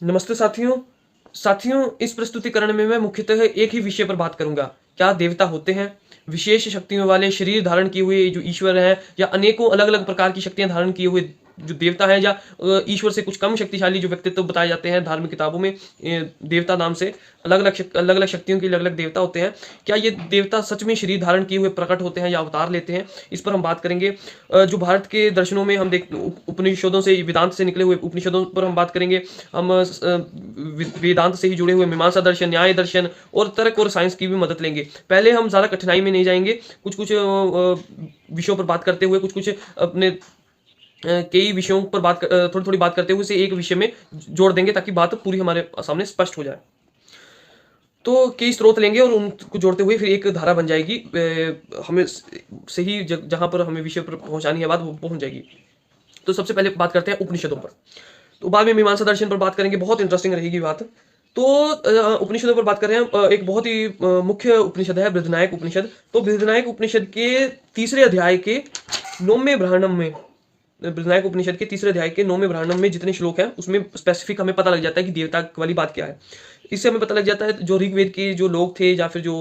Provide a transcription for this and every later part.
नमस्ते साथियों। इस प्रस्तुतिकरण में मैं मुख्यतः एक ही विषय पर बात करूंगा। क्या देवता होते हैं? विशेष शक्तियों वाले शरीर धारण किए हुए जो ईश्वर हैं, या अनेकों अलग अलग प्रकार की शक्तियां धारण किए हुए जो देवता है, या ईश्वर से कुछ कम शक्तिशाली जो व्यक्तित्व बताए जाते हैं धार्मिक किताबों में देवता नाम से। अलग अलग शक्तियों के अलग अलग देवता होते हैं। क्या ये देवता सच में शरीर धारण किए हुए प्रकट होते हैं या अवतार लेते हैं? इस पर हम बात करेंगे। जो भारत के दर्शनों में हम देख उपनिषदों से, वेदांत से निकले हुए उपनिषदों पर हम बात करेंगे। हम वेदांत से ही जुड़े हुए मीमांसा दर्शन, न्याय दर्शन और तर्क और साइंस की भी मदद लेंगे। पहले हम ज़्यादा कठिनाई में नहीं जाएंगे। कुछ कुछ विषयों पर बात करते हुए, कुछ कुछ अपने कई विषयों पर थोड़ी थोड़ी बात करते हुए इसे एक विषय में जोड़ देंगे, ताकि बात पूरी हमारे सामने स्पष्ट हो जाए। तो कई स्रोत लेंगे और उनको जोड़ते हुए फिर एक धारा बन जाएगी। हमें सही जहां पर हमें विषय पर पहुंचानी है बात, वो पहुंच जाएगी। तो सबसे पहले बात करते हैं उपनिषदों पर। तो बाद में मीमांसा दर्शन पर बात करेंगे, बहुत इंटरेस्टिंग रहेगी बात। तो उपनिषदों पर बात कर रहे हैं। एक बहुत ही मुख्य उपनिषद है बृहदारण्यक उपनिषद। तो बृहदारण्यक उपनिषद के तीसरे अध्याय के 9वें ब्राह्मणम में, बृहदारण्यक उपनिषद के तीसरे अध्याय के 9वें ब्राह्मणम में जितने श्लोक हैं उसमें स्पेसिफिक हमें पता लग जाता है कि देवता वाली बात क्या है। इससे हमें पता लग जाता है जो ऋग्वेद के जो लोग थे, या फिर जो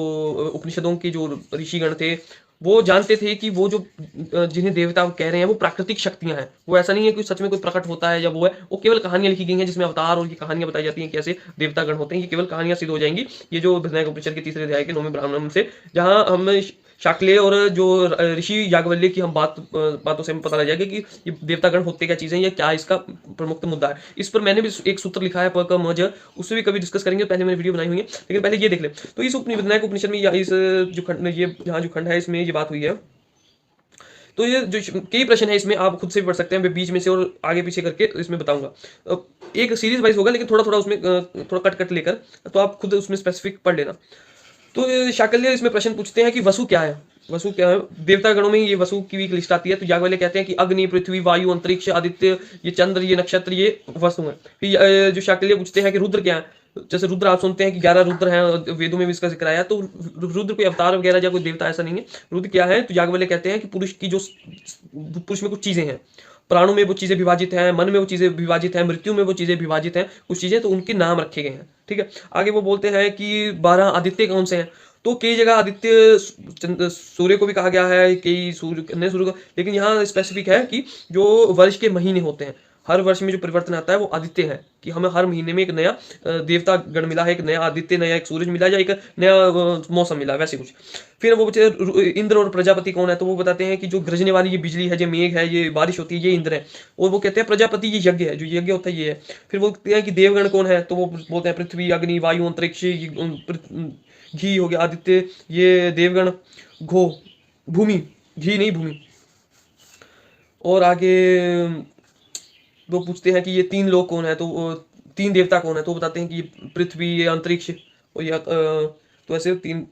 उपनिषदों के जो ऋषिगण थे, वो जानते थे कि वो जो जिन्हें देवता कह रहे हैं वो प्राकृतिक शक्तियां हैं। वो ऐसा नहीं है कि सच में कोई प्रकट होता है या वो है। वो केवल कहानियां लिखी गई हैं जिसमें अवतार और की कहानियां बताई जाती हैं कि ऐसे देवता गण होते हैं। ये केवल कहानियां सिद्ध हो जाएंगी ये जो बृहदारण्यक उपनिषद के तीसरे अध्याय के 9वें ब्राह्मणम से, जहां हम शाक्य और जो ऋषि याज्ञवल्क्य की हम बातों से हमें पता लग जाएगा कि ये देवतागण होते क्या चीजें, या क्या इसका प्रमुख मुद्दा है। इस पर मैंने भी एक सूत्र लिखा है प क म ज, उससे भी कभी डिस्कस करेंगे। पहले मैंने वीडियो बनाई हुई है, लेकिन पहले ये देख ले। तो इस बृहदारण्यक उपनिषद में इस जो खंड, ये यहाँ जो खंड है इसमें ये बात हुई है। तो ये जो कई प्रश्न है इसमें आप खुद से भी पढ़ सकते हैं, मैं बीच में से और आगे पीछे करके इसमें बताऊंगा। एक सीरीज वाइज होगा, लेकिन थोड़ा थोड़ा उसमें थोड़ा कट कट लेकर, तो आप खुद उसमें स्पेसिफिक पढ़ लेना। तो शाकल्य इसमें प्रश्न पूछते हैं कि वसु क्या है। वसु क्या है? देवता गणों में ये वसु की भी एक लिस्ट आती है। तो याज्ञवल्क्य कहते हैं कि अग्नि, पृथ्वी, वायु, अंतरिक्ष, आदित्य, ये चंद्र, ये नक्षत्र, ये वसु है। फिर जो शाकल्य पूछते हैं कि रुद्र क्या है। जैसे रुद्र आप सुनते हैं कि 11 रुद्र हैं, वेदों में भी इसका जिक्र आया। तो रुद्र कोई अवतार वगैरह या कोई देवता ऐसा नहीं है। रुद्र क्या है? तो याज्ञवल्क्य कहते हैं कि पुरुष में कुछ चीजें हैं। प्राणों में वो चीजें विभाजित हैं, मन में वो चीजें विभाजित हैं, मृत्यु में वो चीजें विभाजित हैं, कुछ चीजें, तो उनके नाम रखे गए हैं। ठीक है। आगे वो बोलते हैं कि 12 आदित्य कौन से हैं। तो कई जगह आदित्य सूर्य को भी कहा गया है, कई सूर्य को, लेकिन यहाँ स्पेसिफिक है कि जो वर्ष के महीने होते हैं, हर वर्ष में जो परिवर्तन आता है वो आदित्य है। कि हमें हर महीने में एक नया देवता गण मिला है, एक नया आदित्य, नया एक सूरज मिला, या एक नया मौसम मिला, वैसे कुछ। फिर वो बचे इंद्र और प्रजापति कौन है। तो वो बताते हैं कि जो गरजने वाली ये बिजली है, ये मेघ है, ये बारिश होती है, ये इंद्र है। और वो कहते हैं प्रजापति ये यज्ञ है, जो यज्ञ होता है ये है। फिर वो कहते हैं कि देवगण कौन है। तो वो बोलते हैं पृथ्वी, अग्नि, वायु, अंतरिक्ष, घी हो गया आदित्य, ये देवगण, घो, भूमि, घी नहीं भूमि। और आगे वो पूछते हैं कि ये 3 लोग कौन है। तो 3 देवता कौन है। तो वो बताते हैं कि ये पृथ्वी, ये अंतरिक्ष और ये तो ऐसे 3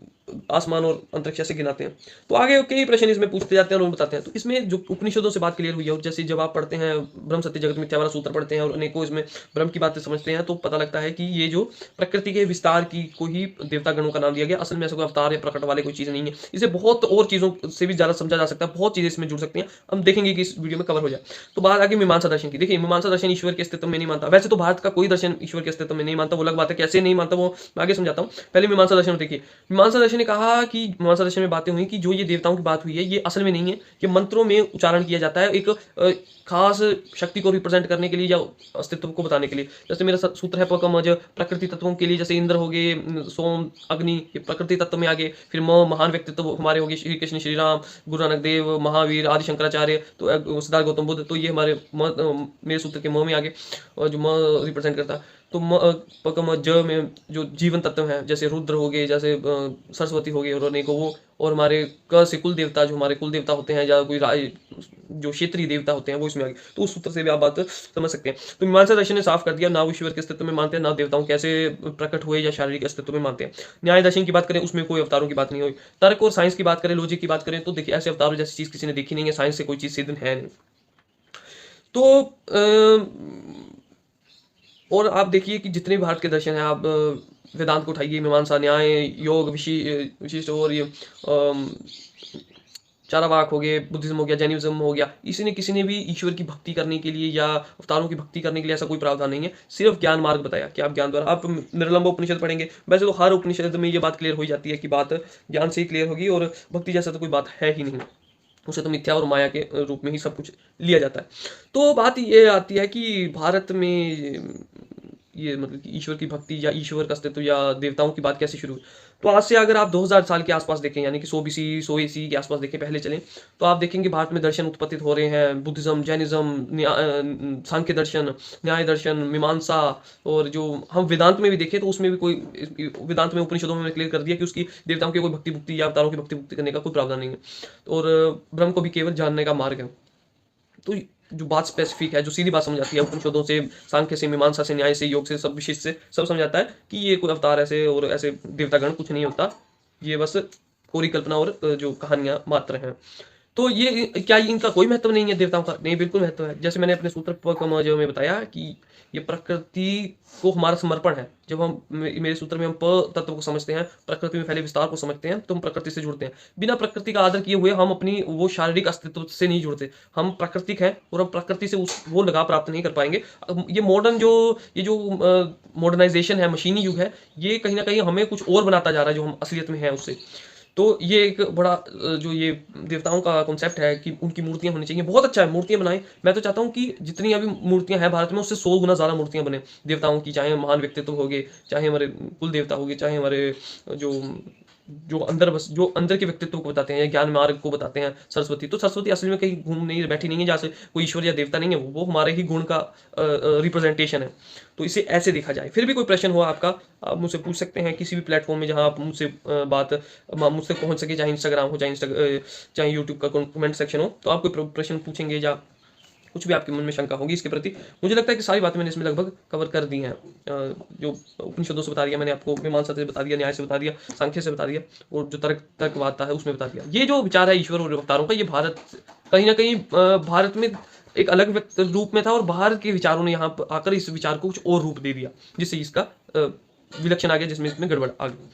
आसमान और अंतरिक्ष ऐसे गिनाते हैं। तो आगे कई प्रश्न इसमें पूछते जाते हैं और बताते हैं। तो इसमें जो उपनिषदों से बात क्लियर हुई है, और जैसे जब आप पढ़ते हैं ब्रह्म सत्य जगत मिथ्या वाला सूत्र पढ़ते हैं और अनेकों इसमें ब्रह्म की बातें समझते हैं, तो पता लगता है कि ये जो प्रकृति के विस्तार की को ही देवता गणों का नाम दिया गया। असल में ऐसा कोई अवतार या प्रकट वाले कोई चीज़ नहीं है। इसे बहुत और चीज़ों से भी ज़्यादा समझा जा सकता है, बहुत चीज़ें इसमें जुड़ सकती हैं। हम देखेंगे कि इस वीडियो में कवर हो जाए। तो बात आगे मीमांसा दर्शन की। देखिए, मीमांसा दर्शन ईश्वर के अस्तित्व में नहीं मानता। वैसे तो भारत का कोई दर्शन ईश्वर के अस्तित्व में नहीं मानता, वो अलग बात है। कैसे नहीं मानता वो मैं आगे समझाता हूँ। पहले मीमांसा दर्शन देखिए। मीमांसा दर्शन ने कहा कि मीमांसा दर्शन में बातें हुई कि जो ये देवताओं की बात हुई है, ये असल में नहीं है। ये मंत्रों में उच्चारण किया जाता है, एक खास शक्ति को रिप्रेजेंट करने के लिए या अस्तित्व को बताने के लिए। जैसे मेरा सूत्र है पकमज, प्रकृति तत्वों के लिए, जैसे इंद्र हो गए, सोम, अग्नि, ये प्रकृति तत्व में आ गए। फिर महान व्यक्तित्व हमारे हो गए श्री कृष्ण, श्री राम, गुरु नानक देव, महावीर, आदि शंकराचार्य, तो सिद्धार्थ गौतम बुद्ध। तो ये हमारे मेरे सूत्र के म में आगे, और जो म रिप्रेजेंट करता है। तो पकम ज में जो जीवन तत्व हैं, जैसे रुद्र हो गए, जैसे सरस्वती हो गई, और अनेकों वो। और हमारे क से कुल देवता, जो हमारे कुल देवता होते हैं, या कोई जो क्षेत्रीय देवता होते हैं, वो इसमें आ गए। तो उस सूत्र से भी आप बात समझ सकते हैं। तो मीमांसा दर्शन ने साफ कर दिया, ना वो ईश्वर के अस्तित्व में मानते हैं, ना देवताओं कैसे प्रकट हुए या शारीरिक अस्तित्व में मानते हैं। न्याय दर्शन की बात करें, उसमें कोई अवतारों की बात नहीं हुई। तर्क और साइंस की बात करें, लॉजिक की बात करें, तो देखिए ऐसे अवतारों जैसी चीज किसी ने देखी नहीं है। साइंस से कोई चीज सिद्ध है नहीं। तो और आप देखिए कि जितने भी भारत के दर्शन हैं, आप वेदांत को उठाइए, मीमांसा, न्याय, योग, विशिष्ट, और ये चारावाक हो गए, बुद्धिज्म हो गया, जैनिज्म हो गया, किसी ने भी ईश्वर की भक्ति करने के लिए या अवतारों की भक्ति करने के लिए ऐसा कोई प्रावधान नहीं है। सिर्फ ज्ञान मार्ग बताया कि आप ज्ञान द्वारा, आप निर्लंब उपनिषद पढ़ेंगे, वैसे तो हर उपनिषद में ये बात क्लियर हो जाती है कि बात ज्ञान से ही क्लियर होगी, और भक्ति जैसा तो कोई बात है ही नहीं, उसे तो मिथ्या और माया के रूप में ही सब कुछ लिया जाता है। तो बात ये आती है कि भारत में ये मतलब कि ईश्वर की भक्ति या ईश्वर का अस्तित्व या देवताओं की बात कैसे शुरू हुई। तो आज से अगर आप 2000 साल के आसपास देखें, यानी कि 100 बीसी 100 एसी के आसपास देखें, पहले चलें, तो आप देखेंगे भारत में दर्शन उत्पत्तित हो रहे हैं। बुद्धिज्म, जैनिज्म, सांख्य दर्शन, न्याय दर्शन, मीमांसा, और जो हम वेदांत में भी देखें तो उसमें भी कोई, वेदांत में उपनिषदों में क्लियर कर दिया कि उसकी देवताओं की कोई भक्ति भुक्ति या अवतारों की भक्ति भुक्ति करने का कोई प्रावधान नहीं है, और ब्रह्म को भी केवल जानने का मार्ग है। तो जो बात स्पेसिफिक है, जो सीधी बात समझ आती है उपनिषदों से, सांख्य से, मीमांसा से, न्याय से, योग से, सब विशिष्ट से सब समझ आता है कि ये कोई अवतार ऐसे और ऐसे देवतागण कुछ नहीं होता, ये बस पूरी कल्पना और जो कहानियां मात्र हैं। तो ये क्या इनका कोई महत्व नहीं है देवताओं का? नहीं, बिल्कुल महत्व है। जैसे मैंने अपने सूत्र जो में बताया कि ये प्रकृति को हमारा समर्पण है। जब हम मेरे सूत्र में हम प तत्व को समझते हैं, प्रकृति में फैले विस्तार को समझते हैं, तो हम प्रकृति से जुड़ते हैं। बिना प्रकृति का आदर किए हुए हम अपनी वो शारीरिक अस्तित्व से नहीं जुड़ते। हम प्राकृतिक हैं और हम प्रकृति से उस वो लगाव प्राप्त नहीं कर पाएंगे। ये मॉडर्न जो मॉडर्नाइजेशन है, मशीनी युग है, ये कहीं ना कहीं हमें कुछ और बनाता जा रहा है जो हम असलियत में है उससे। तो ये एक बड़ा जो ये देवताओं का कॉन्सेप्ट है कि उनकी मूर्तियां होनी चाहिए, बहुत अच्छा है, मूर्तियां बनाएं। मैं तो चाहता हूँ कि जितनी अभी मूर्तियां हैं भारत में, उससे 100 गुना ज़्यादा मूर्तियां बने देवताओं की, चाहे महान व्यक्तित्व हो गए, चाहे हमारे कुल देवता हो गए, चाहे हमारे जो जो अंदर बस जो अंदर के व्यक्तित्व को बताते हैं या ज्ञान मार्ग को बताते हैं, सरस्वती। तो सरस्वती असली में कहीं घूम नहीं बैठी नहीं है, जहाँ से कोई ईश्वर या देवता नहीं है, वो हमारे ही गुण का रिप्रेजेंटेशन है। तो इसे ऐसे देखा जाए। फिर भी कोई प्रश्न हुआ आपका, आप मुझसे पूछ सकते हैं किसी भी प्लेटफॉर्म में जहां आप मुझसे मुझसे पहुंच सके, चाहे इंस्टाग्राम हो, चाहे यूट्यूब का कमेंट सेक्शन हो। तो आप कोई प्रश्न पूछेंगे या कुछ भी आपके मन में शंका होगी इसके प्रति, मुझे लगता है कि सारी बातें मैंने इसमें लगभग कवर कर दी हैं। जो उपनिषदों से बता दिया मैंने आपको, मीमांसा से बता दिया, न्याय से बता दिया, सांख्य से बता दिया, और जो तर्कवादता है उसमें बता दिया। ये जो विचार है ईश्वर और अवतारों का, ये भारत कहीं ना कहीं भारत में एक अलग रूप में था, और बाहर के विचारों ने यहाँ आकर इस विचार को कुछ और रूप दे दिया, जिससे इसका विलक्षण आ गया, जिसमें इसमें गड़बड़ आ गई।